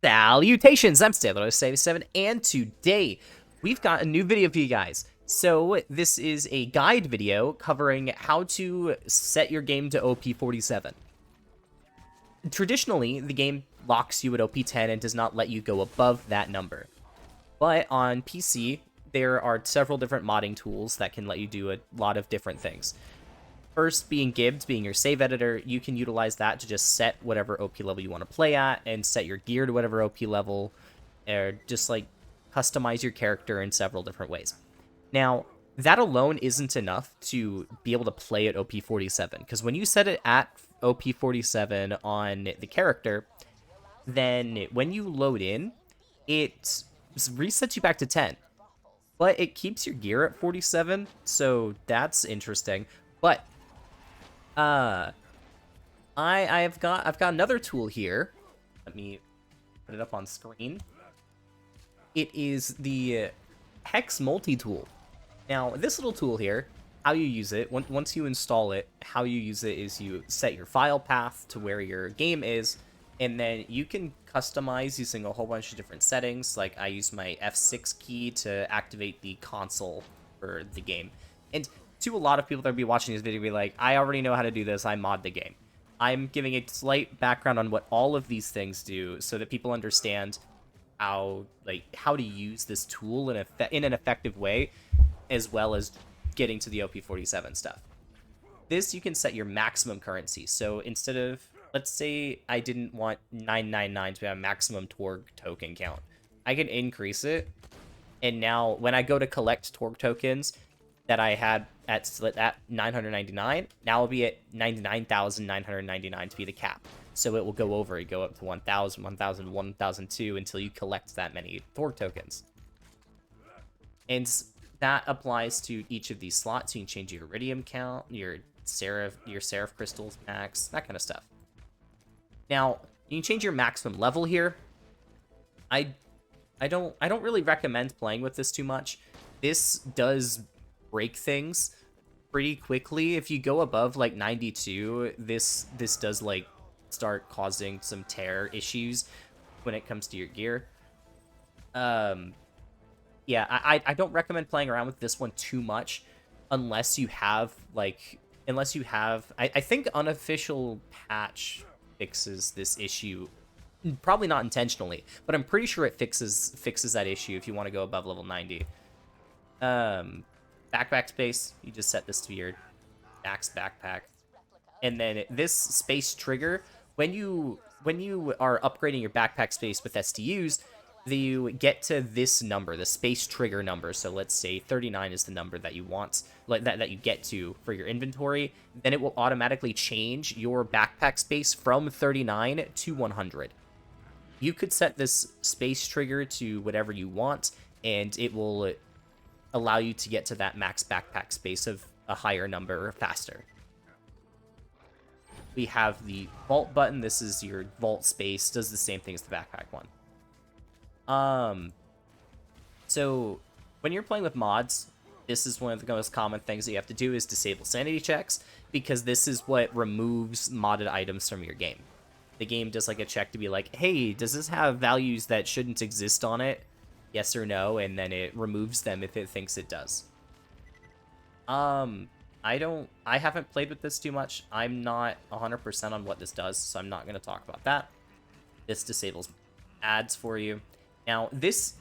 Salutations, I'm OP47, and today we've got a new video for you guys. So this is a guide video covering how to set your game to OP47. Traditionally, the game locks you at OP10 and does not let you go above that number. But on PC, there are several different modding tools that can let you do a lot of different things. First being Gibbed, being your save editor, you can utilize that to just set whatever OP level you want to play at and set your gear to whatever OP level, or just like customize your character in several different ways. Now, that alone isn't enough to be able to play at OP47, because when you set it at OP47 on the character, then when you load in, it resets you back to 10. But it keeps your gear at 47, so that's interesting. But I've got another tool here. Let me put it up on screen. It is the Hex Multitool. Now, this little tool here, how you use it, once you install it, how you use it is you set your file path to where your game is, and then you can customize using a whole bunch of different settings. Like I use my F6 key to activate the console for the game. And to a lot of people that will be watching this video be like, I already know how to do this, I mod the game. I'm giving a slight background on what all of these things do so that people understand how to use this tool in an effective way, as well as getting to the OP47 stuff. This, you can set your maximum currency. So instead of, let's say I didn't want 999 to be a maximum Torg token count, I can increase it, and now when I go to collect Torg tokens that I had at 999, now it'll be at 99,999 to be the cap. So it will go over, it go up to 1,000, 1,000, 1,002 until you collect that many Torg tokens. And that applies to each of these slots. You can change your iridium count, your seraph crystals max, that kind of stuff. Now, you can change your maximum level here. I don't really recommend playing with this too much. This does break things pretty quickly. If you go above like 92, this does like start causing some tear issues when it comes to your gear. Yeah, I don't recommend playing around with this one too much unless you have I think unofficial patch fixes this issue. Probably not intentionally, but I'm pretty sure it fixes that issue if you want to go above level 90. Backpack space, you just set this to your max backpack. And then this space trigger, when you are upgrading your backpack space with STUs, you get to this number, the space trigger number. So let's say 39 is the number that you want, like that you get to for your inventory. Then it will automatically change your backpack space from 39 to 100. You could set this space trigger to whatever you want, and it will allow you to get to that max backpack space of a higher number faster. We have the vault button. This is your vault space. Does the same thing as the backpack one. So when you're playing with mods, this is one of the most common things that you have to do is disable sanity checks, because this is what removes modded items from your game. The game does like a check to be like, hey, does this have values that shouldn't exist on it? Yes or no, and then it removes them if it thinks it does. I haven't played with this too much. I'm not 100% on what this does, so I'm not going to talk about that. This disables ads for you. Now, this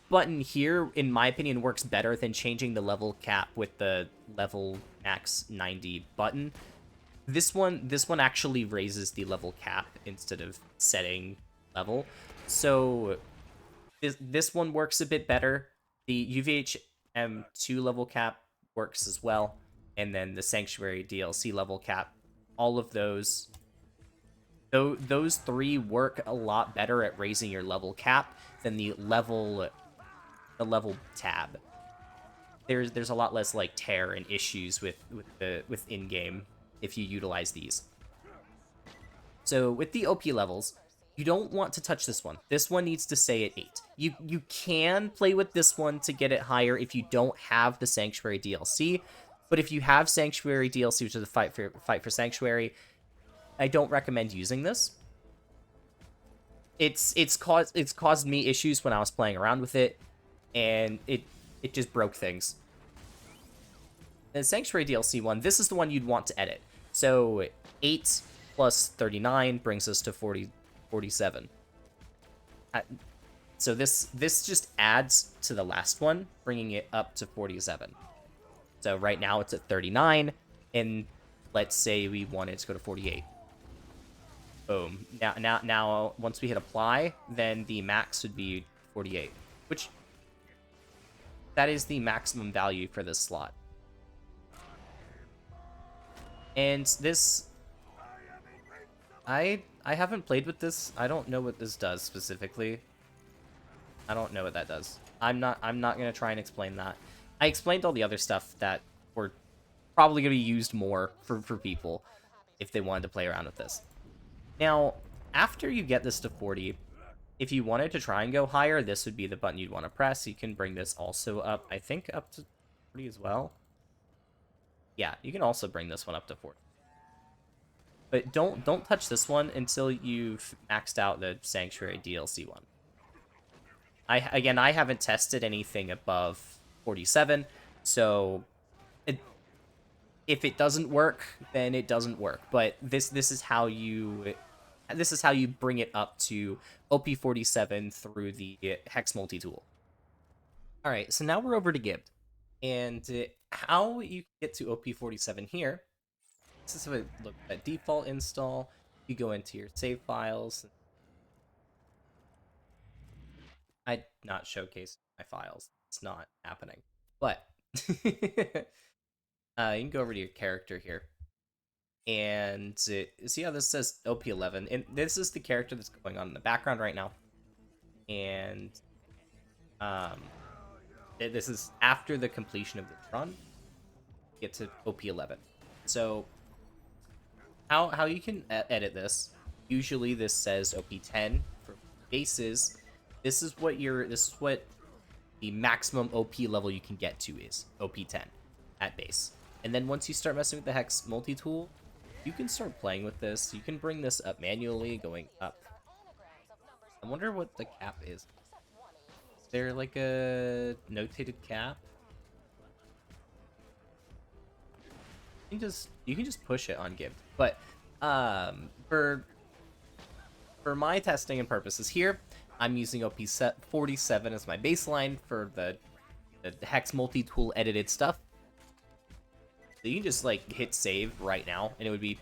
button here, in my opinion, works better than changing the level cap with the level max 90 button. This one actually raises the level cap instead of setting level. So this one works a bit better. The UVHM2 level cap works as well, and then the Sanctuary DLC level cap, all of those three work a lot better at raising your level cap than the level tab. There's a lot less like tear and issues with in-game if you utilize these. So with the OP levels, you don't want to touch this one. This one needs to stay at 8. You can play with this one to get it higher if you don't have the Sanctuary DLC, but if you have Sanctuary DLC, which is the fight for Sanctuary, I don't recommend using this. it's caused me issues when I was playing around with it, and it just broke things. The Sanctuary DLC one, this is the one you'd want to edit. So 8 plus 39 brings us to 47. So this just adds to the last one, bringing it up to 47. So right now it's at 39, and let's say we wanted to go to 48. Boom. Now, once we hit apply, then the max would be 48, which that is the maximum value for this slot. And this, I haven't played with this. I don't know what this does specifically. I don't know what that does. I'm not gonna try and explain that. I explained all the other stuff that were probably gonna be used more for people if they wanted to play around with this. Now, after you get this to 40, if you wanted to try and go higher, this would be the button you'd want to press. You can bring this also up, I think, up to 40 as well. Yeah, you can also bring this one up to 40. But don't touch this one until you've maxed out the Sanctuary DLC one. Again, I haven't tested anything above 47, so if it doesn't work, then it doesn't work. But this is how you bring it up to OP47 through the Hex Multitool. All right, so now we're over to Gibbed, and how you get to OP47 here. This is how it looks at default install. You go into your save files. I'm not showcasing my files. It's not happening. But you can go over to your character here. And see how this says OP11? And this is the character that's going on in the background right now. And this is after the completion of the run. Get to OP11. So how you can edit this? Usually this says OP10 for bases. This is what the maximum OP level you can get to is OP10 at base. And then once you start messing with the Hex Multitool, you can start playing with this. You can bring this up manually, going up. I wonder what the cap is. Is there like a notated cap? You can just push it on Gibbed. But for my testing and purposes here, I'm using OP47 as my baseline for the Hex Multitool edited stuff. So you can just like hit save right now, and it would be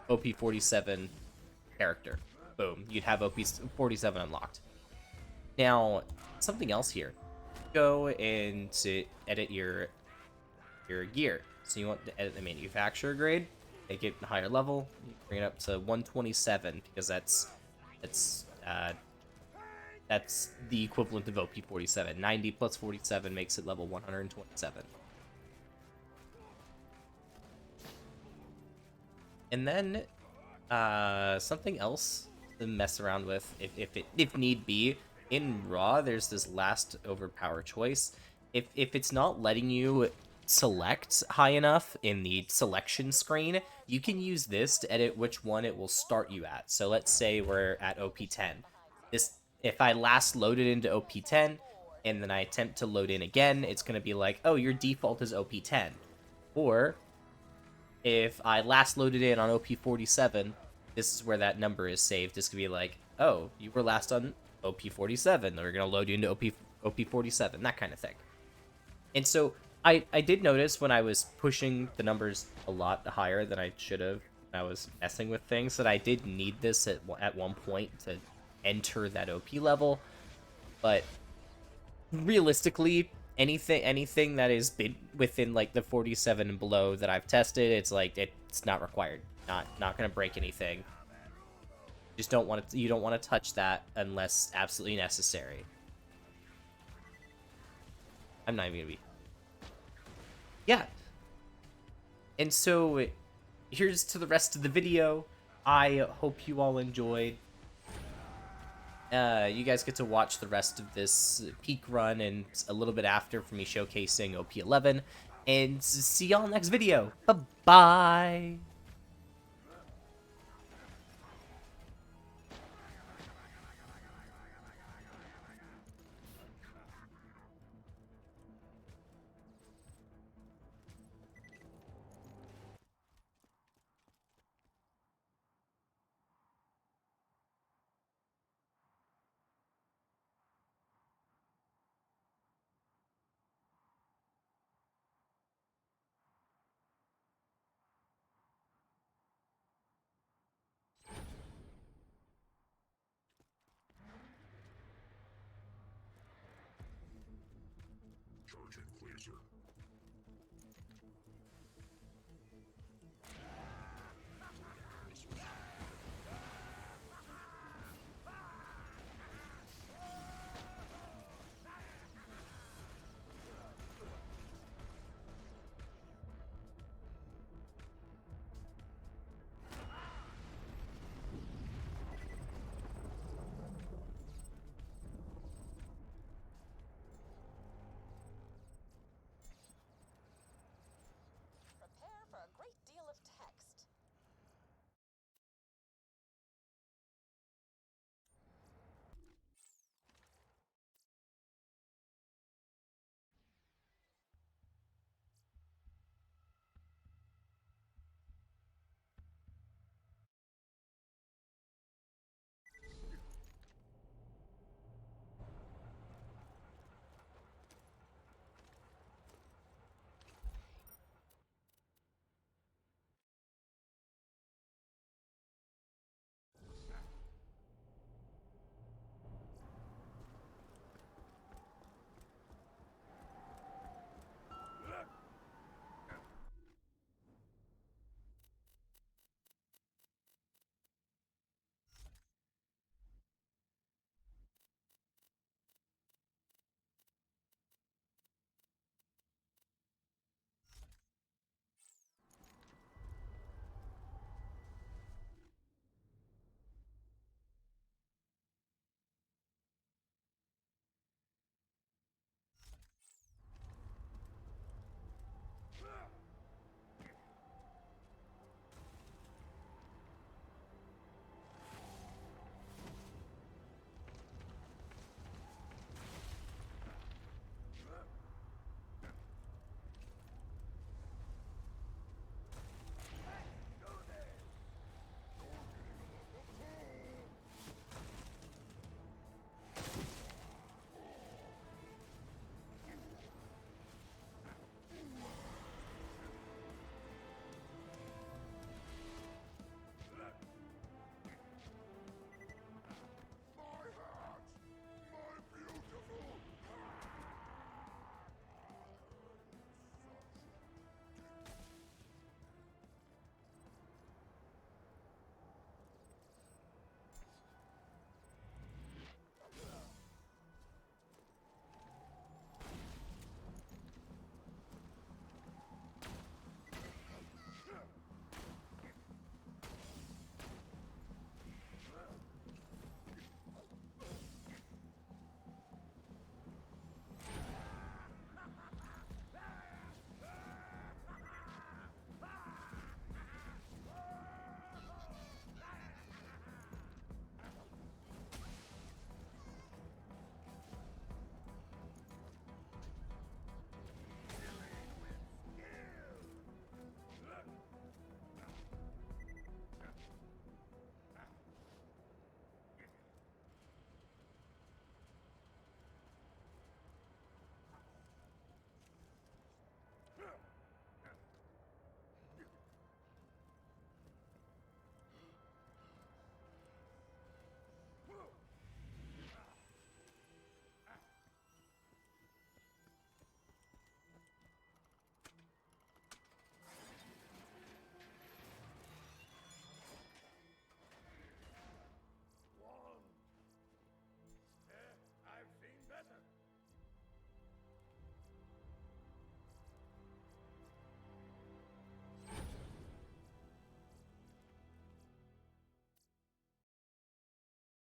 OP47 character. Boom, you'd have OP47 unlocked. Now, something else here. Go and edit your gear. So you want to edit the manufacturer grade, make it a higher level, bring it up to 127 because that's the equivalent of OP47. 90 plus 47 makes it level 127. And then something else to mess around with, if need be, in Raw, there's this last overpower choice. If it's not letting you select high enough in the selection screen, you can use this to edit which one it will start you at. So let's say we're at OP10. If I last loaded into OP10 and then I attempt to load in again, it's going to be like, oh, your default is OP10. Or if I last loaded in on OP47, this is where that number is saved. It's going to be like, oh, you were last on OP47. We're going to load you into OP47, that kind of thing. And so I did notice when I was pushing the numbers a lot higher than I should have, when I was messing with things, that I did need this at one point to enter that OP level. But realistically, anything that is within like the 47 and below that I've tested, it's like it's not required. Not gonna break anything. You don't want to touch that unless absolutely necessary. I'm not even gonna be. Yeah. And so here's to the rest of the video. I hope you all enjoyed. You guys get to watch the rest of this peak run and a little bit after for me showcasing OP11. And see y'all next video. Bye-bye.